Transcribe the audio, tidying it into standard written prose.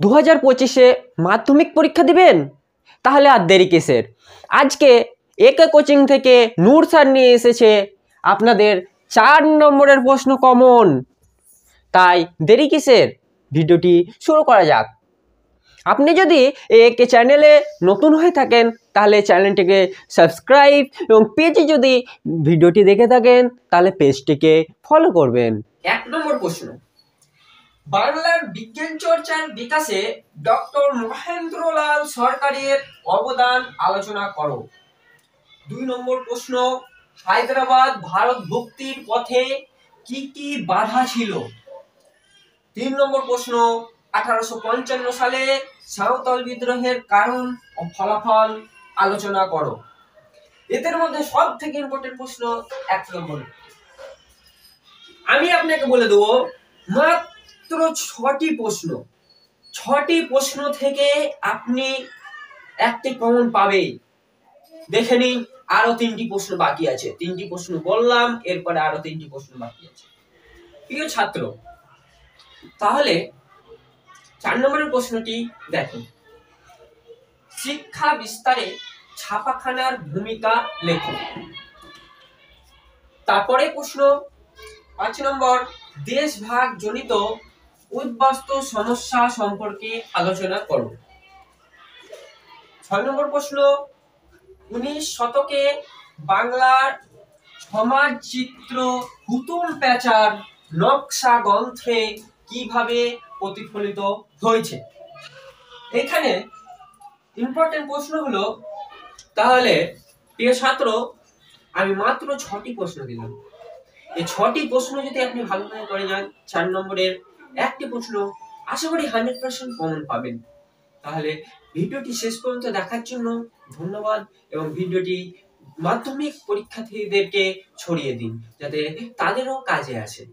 2025-এ মাধ্যমিক পরীক্ষা দিবেন? তাহলে আর দেরি কিসের? আজকে একে কোচিং থেকে নূর স্যার নিয়ে এসেছে আপনাদের 4 নম্বরের প্রশ্ন কমন। তাই দেরি কিসের? ভিডিওটি শুরু করা যাক। আপনি যদি একে চ্যানেলে নতুন হয়ে থাকেন তাহলে চ্যানেলটিকে সাবস্ক্রাইব এবং পেজে যদি ভিডিওটি দেখে থাকেন তাহলে পেজটিকে ফলো করবেন। 1 নম্বর প্রশ্ন, বাংলার বিজ্ঞান চর্চার বিকাশে ডক্টর মহেন্দ্রলাল সরকারের অবদান আলোচনা করো। 2 নম্বর প্রশ্ন, হায়দ্রাবাদ ভারত ভুক্তির পথে কি কি বাধা ছিল? 3 নম্বর প্রশ্ন, 1855 সালে সাঁওতাল বিদ্রোহের কারণ ও ফলাফল আলোচনা করো। এদের মধ্যে সবথেকে ইম্পর্টেন্ট প্রশ্ন 1 নম্বর। আমি আপনাকে বলে দেব মাত্র 6টি প্রশ্ন। 6টি প্রশ্ন থেকে আপনি একটি কমন পাবেই। দেখে নিন, আরো 3টি প্রশ্ন বাকি আছে। 3টি প্রশ্ন বললাম, এরপরে আরো 3টি প্রশ্ন বাকি আছে। প্রিয় ছাত্র, তাহলে 4 নম্বরের প্রশ্নটি দেখুন, শিক্ষা বিস্তারে ছাপাখানার ভূমিকা লেখো। তারপরে প্রশ্ন 5 নম্বর, দেশভাগ জনিত উদ্বাস্তু সমস্যা সম্পর্কে আলোচনা করো। 6 নম্বর প্রশ্ন, 19 শতকে বাংলার সমাজ চিত্র হুতুম প্যাঁচার নকশা গ্রন্থে কিভাবে প্রতিফলিত হয়েছে? এখানে ইম্পর্টেন্ট প্রশ্ন হলো, তাহলে প্রিয় ছাত্র আমি মাত্র 6টি প্রশ্ন দিলাম। এই 6টি প্রশ্ন যদি আপনি ভালোভাবে করে যান, 4 নম্বরের একটি প্রশ্ন আশা করি 100% কমন পাবেন। তাহলে ভিডিওটি শেষ পর্যন্ত দেখার জন্য ধন্যবাদ এবং ভিডিওটি মাধ্যমিক পরীক্ষার্থীদেরকে ছড়িয়ে দিন যাতে তাদেরও কাজে আসে।